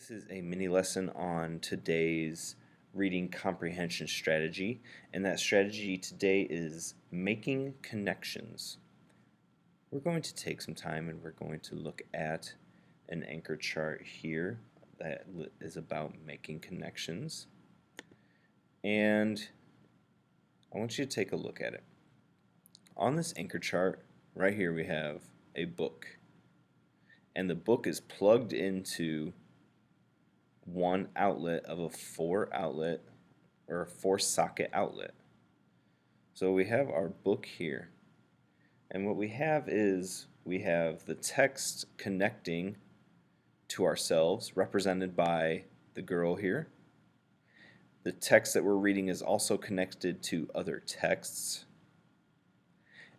This is a mini lesson on today's reading comprehension strategy, and that strategy today is making connections. We're going to take some time and we're going to look at an anchor chart here that is about making connections. And I want you to take a look at it. On this anchor chart, right here we have a book. And the book is plugged into one outlet of a four socket outlet. So we have our book here, and what we have is we have the text connecting to ourselves, represented by the girl here. The text that we're reading is also connected to other texts.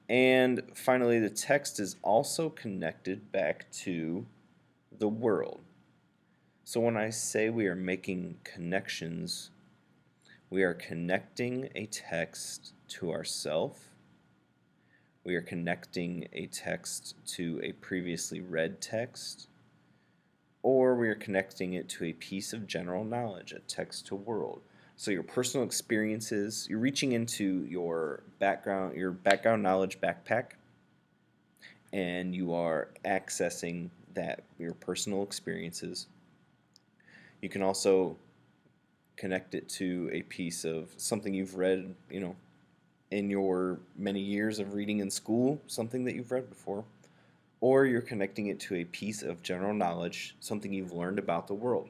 And finally, the text is also connected back to the world. So when I say we are making connections, we are connecting a text to ourself. We are connecting a text to a previously read text, or we are connecting it to a piece of general knowledge, a text to world. So your personal experiences, you're reaching into your background knowledge backpack, and you are accessing your personal experiences. You can also connect it to a piece of something you've read, in your many years of reading in school, something that you've read before. Or you're connecting it to a piece of general knowledge, something you've learned about the world.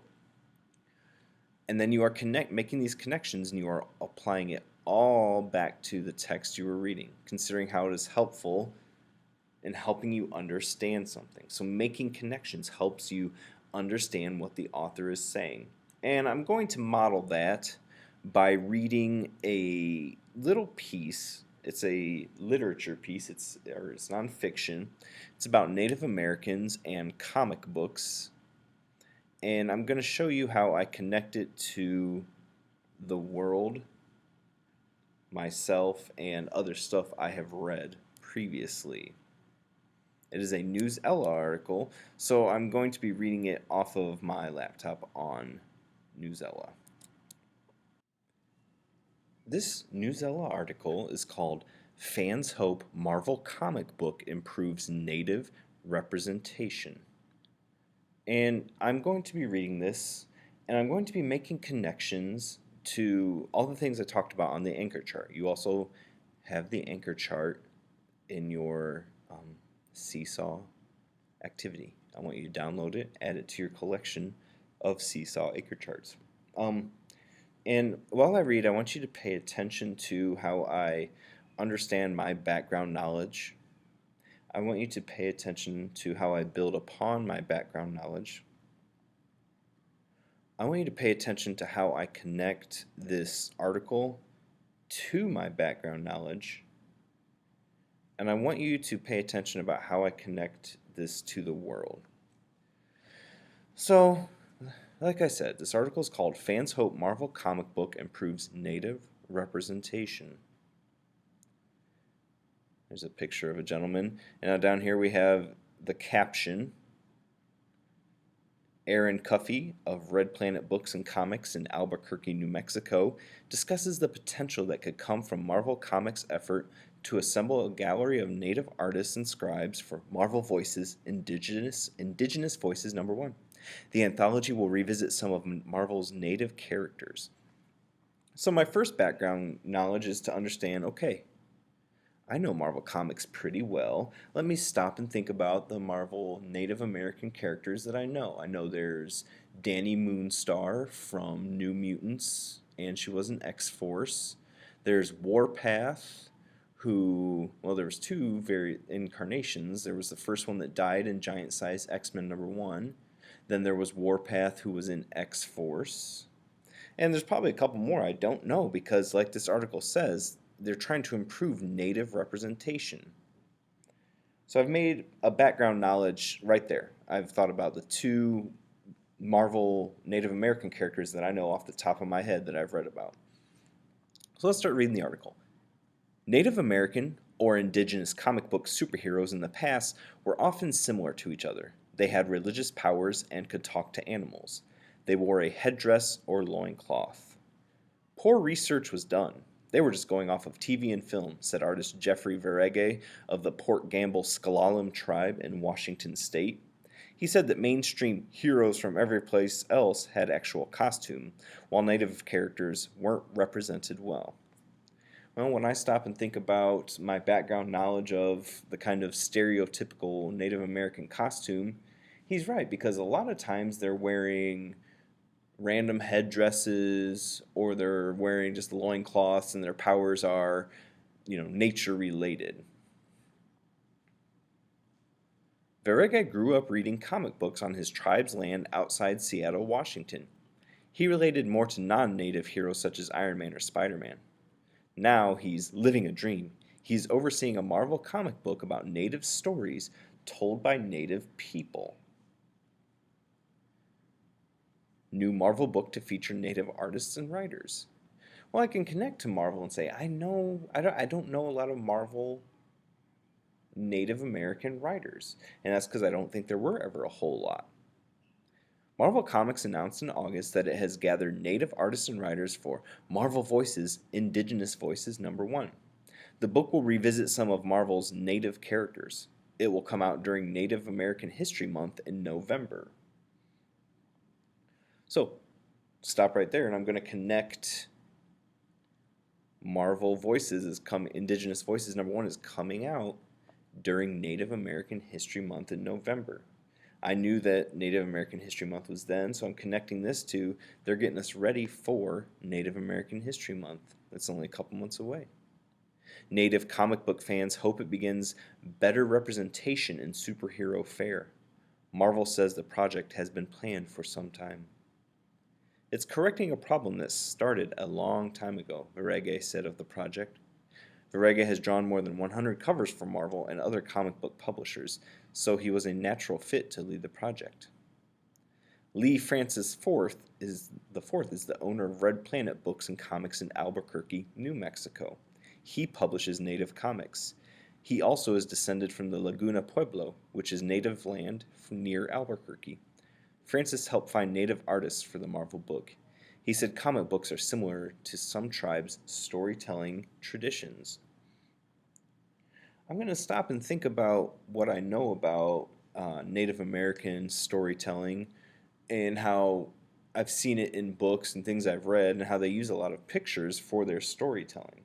And then you are making these connections, and you are applying it all back to the text you were reading, considering how it is helpful in helping you understand something. So making connections helps you understand what the author is saying. And I'm going to model that by reading a little piece. It's a literature piece. It's nonfiction. It's about Native Americans and comic books. And I'm going to show you how I connect it to the world, myself, and other stuff I have read previously. It is a Newsela article, so I'm going to be reading it off of my laptop on Newsela. This Newsela article is called Fans Hope Marvel Comic Book Improves Native Representation. And I'm going to be reading this, and I'm going to be making connections to all the things I talked about on the anchor chart. You also have the anchor chart in your Seesaw activity. I want you to download it, add it to your collection of Seesaw anchor charts. And while I read, I want you to pay attention to how I understand my background knowledge. I want you to pay attention to how I build upon my background knowledge. I want you to pay attention to how I connect this article to my background knowledge. And I want you to pay attention about how I connect this to the world. So, like I said, this article is called Fans Hope Marvel Comic Book Improves Native Representation. There's a picture of a gentleman. And now down here we have the caption. Aaron Cuffey of Red Planet Books and Comics in Albuquerque, New Mexico, discusses the potential that could come from Marvel Comics' effort to assemble a gallery of native artists and scribes for Marvel Voices Indigenous Voices #1. The anthology will revisit some of Marvel's native characters. So my first background knowledge is to understand, okay, I know Marvel Comics pretty well. Let me stop and think about the Marvel Native American characters that I know. I know there's Dani Moonstar from New Mutants, and she was an X-Force. There's Warpath, there was two incarnations. There was the first one that died in Giant Size X-Men #1. Then there was Warpath, who was in X-Force. And there's probably a couple more I don't know because, like this article says, they're trying to improve native representation. So I've made a background knowledge right there. I've thought about the two Marvel Native American characters that I know off the top of my head that I've read about. So let's start reading the article. Native American or indigenous comic book superheroes in the past were often similar to each other. They had religious powers and could talk to animals. They wore a headdress or loincloth. Poor research was done. They were just going off of TV and film, said artist Jeffrey Verege of the Port Gamble Sklallam tribe in Washington state. He said that mainstream heroes from every place else had actual costume, while native characters weren't represented well. Well, when I stop and think about my background knowledge of the kind of stereotypical Native American costume, he's right, because a lot of times they're wearing random headdresses or they're wearing just loincloths and their powers are, nature related. Verege grew up reading comic books on his tribe's land outside Seattle, Washington. He related more to non-native heroes such as Iron Man or Spider-Man. Now he's living a dream. He's overseeing a Marvel comic book about native stories told by native people. New Marvel book to feature native artists and writers. Well, I can connect to Marvel and say, I don't know a lot of Marvel Native American writers, and that's because I don't think there were ever a whole lot. Marvel Comics announced in August that it has gathered native artists and writers for Marvel Voices, Indigenous Voices #1. The book will revisit some of Marvel's native characters. It will come out during Native American History Month in November. So, stop right there, and I'm going to connect Marvel Voices Indigenous Voices #1 is coming out during Native American History Month in November. I knew that Native American History Month was then, so I'm connecting this to they're getting us ready for Native American History Month. That's only a couple months away. Native comic book fans hope it begins better representation in superhero fare. Marvel says the project has been planned for some time. It's correcting a problem that started a long time ago, Verege said of the project. Verege has drawn more than 100 covers for Marvel and other comic book publishers, so he was a natural fit to lead the project. Lee Francis is the owner of Red Planet Books and Comics in Albuquerque, New Mexico. He publishes native comics. He also is descended from the Laguna Pueblo, which is native land near Albuquerque. Francis helped find native artists for the Marvel book. He said comic books are similar to some tribes' storytelling traditions. I'm going to stop and think about what I know about Native American storytelling and how I've seen it in books and things I've read and how they use a lot of pictures for their storytelling.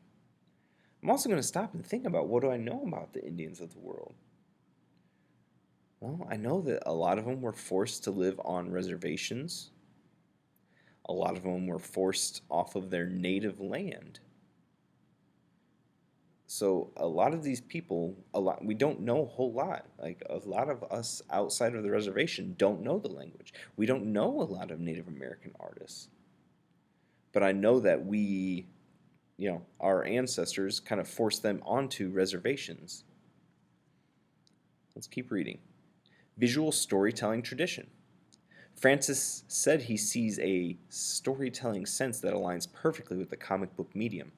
I'm also going to stop and think about what do I know about the Indians of the world. Well, I know that a lot of them were forced to live on reservations. A lot of them were forced off of their native land. So a lot of these people, we don't know a whole lot. Like a lot of us outside of the reservation don't know the language. We don't know a lot of Native American artists. But I know that our ancestors kind of forced them onto reservations. Let's keep reading. Visual storytelling tradition. Francis said he sees a storytelling sense that aligns perfectly with the comic book medium.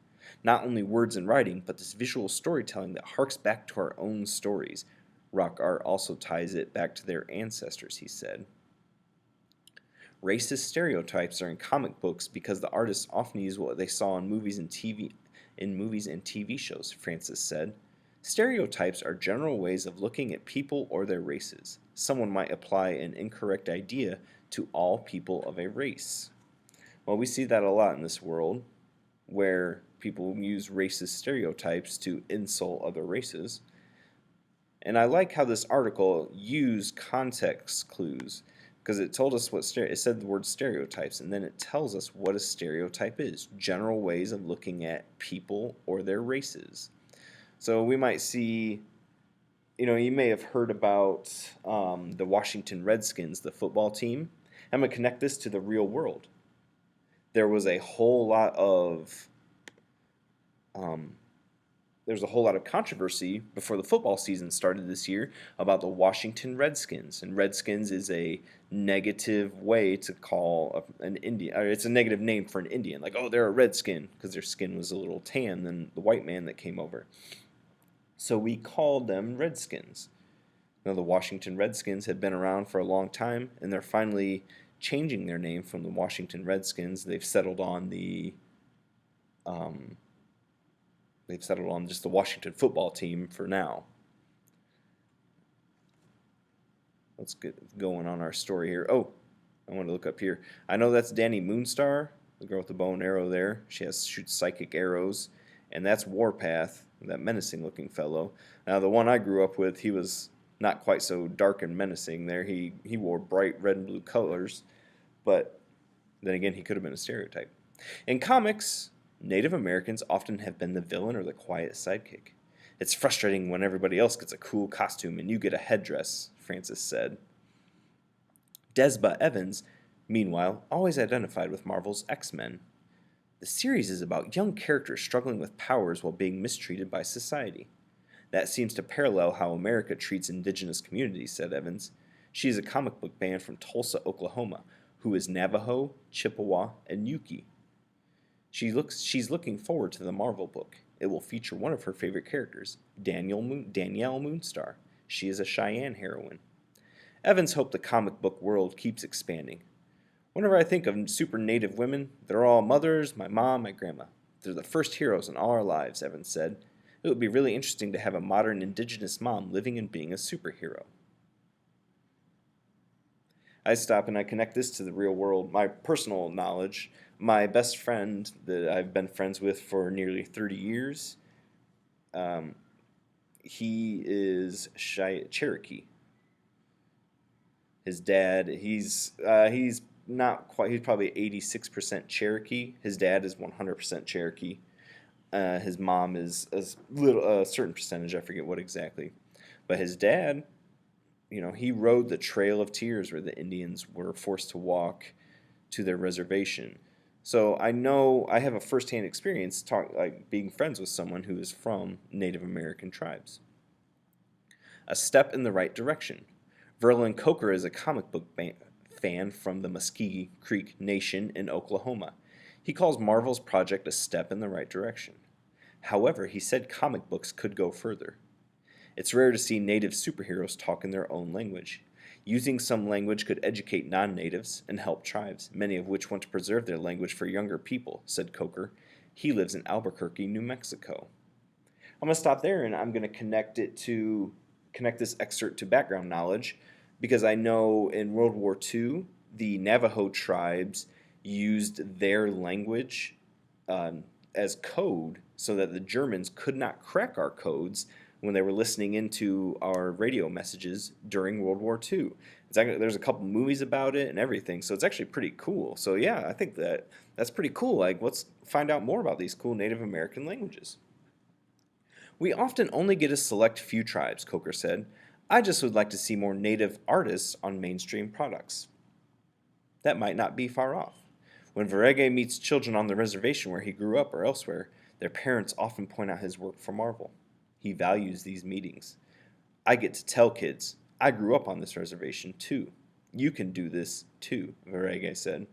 Not only words and writing, but this visual storytelling that harks back to our own stories. Rock art also ties it back to their ancestors, he said. Racist stereotypes are in comic books because the artists often use what they saw in movies and TV shows, Francis said. Stereotypes are general ways of looking at people or their races. Someone might apply an incorrect idea to all people of a race. Well, we see that a lot in this world, where people use racist stereotypes to insult other races. And I like how this article used context clues, because it told us it said the word stereotypes, and then it tells us what a stereotype is, general ways of looking at people or their races. So we might see, you may have heard about the Washington Redskins, the football team. I'm going to connect this to the real world. There was a whole lot of controversy before the football season started this year about the Washington Redskins. And Redskins is a negative way to call an Indian, or it's a negative name for an Indian. Like, oh, they're a redskin, because their skin was a little tan than the white man that came over. So we called them Redskins. Now, the Washington Redskins have been around for a long time, and they're finally changing their name from the Washington Redskins. They've settled on just the Washington football team for now. Let's get going on our story here. Oh, I want to look up here. I know that's Dani Moonstar, the girl with the bow and arrow there. She shoots psychic arrows. And that's Warpath, that menacing-looking fellow. Now, the one I grew up with, he was not quite so dark and menacing there. He wore bright red and blue colors. But then again, he could have been a stereotype. In comics, Native Americans often have been the villain or the quiet sidekick. It's frustrating when everybody else gets a cool costume and you get a headdress, Francis said. Desba Evans, meanwhile, always identified with Marvel's X-Men. The series is about young characters struggling with powers while being mistreated by society. That seems to parallel how America treats indigenous communities, said Evans. She is a comic book band from Tulsa, Oklahoma, who is Navajo, Chippewa, and Yuki. She's looking forward to the Marvel book. It will feature one of her favorite characters, Danielle Moonstar. She is a Cheyenne heroine. Evans hoped the comic book world keeps expanding. Whenever I think of super native women, they're all mothers, my mom, my grandma. They're the first heroes in all our lives, Evans said. It would be really interesting to have a modern indigenous mom living and being a superhero. I stop and I connect this to the real world, my personal knowledge. My best friend that I've been friends with for nearly 30 years, he is Cherokee. His dad, he's not quite, he's probably 86% Cherokee. His dad is 100% Cherokee. His mom is a certain percentage, I forget what exactly. But his dad, he rode the Trail of Tears where the Indians were forced to walk to their reservation. So I know I have a first-hand experience being friends with someone who is from Native American tribes. A step in the right direction. Verlin Coker is a comic book fan from the Muscogee Creek Nation in Oklahoma. He calls Marvel's project a step in the right direction. However, he said comic books could go further. It's rare to see native superheroes talk in their own language. Using some language could educate non-natives and help tribes, many of which want to preserve their language for younger people, said Coker. He lives in Albuquerque, New Mexico. I'm going to stop there and I'm going to connect this excerpt to background knowledge because I know in World War II, the Navajo tribes used their language as code so that the Germans could not crack our codes when they were listening into our radio messages during World War II. There's a couple movies about it and everything, so it's actually pretty cool. So yeah, I think that's pretty cool. Let's find out more about these cool Native American languages. We often only get a select few tribes, Coker said. I just would like to see more native artists on mainstream products. That might not be far off. When Verege meets children on the reservation where he grew up or elsewhere, their parents often point out his work for Marvel. He values these meetings. I get to tell kids, I grew up on this reservation too. You can do this too, Verege said.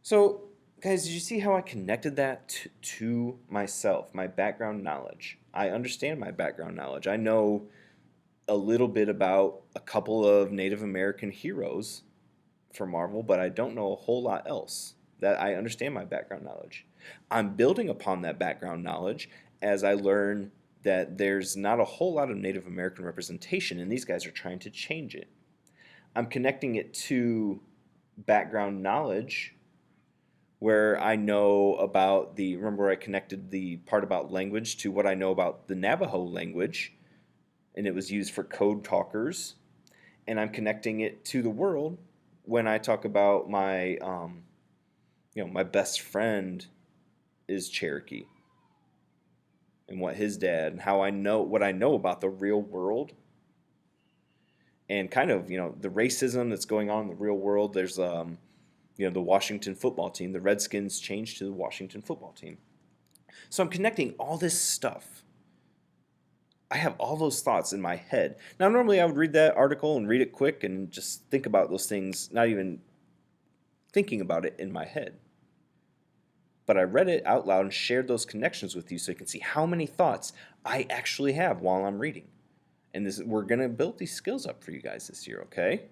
So, guys, did you see how I connected that to myself, my background knowledge? I understand my background knowledge. I know a little bit about a couple of Native American heroes for Marvel, but I don't know a whole lot else. That I understand my background knowledge. I'm building upon that background knowledge as I learn that there's not a whole lot of Native American representation, and these guys are trying to change it. I'm connecting it to background knowledge where I know about remember I connected the part about language to what I know about the Navajo language, and it was used for code talkers, and I'm connecting it to the world when I talk about my, my best friend is Cherokee. And what his dad and what I know about the real world and kind of, the racism that's going on in the real world. There's, the Washington football team, the Redskins changed to the Washington football team. So I'm connecting all this stuff. I have all those thoughts in my head. Now, normally I would read that article and read it quick and just think about those things, not even thinking about it in my head. But I read it out loud and shared those connections with you so you can see how many thoughts I actually have while I'm reading. And we're going to build these skills up for you guys this year, okay?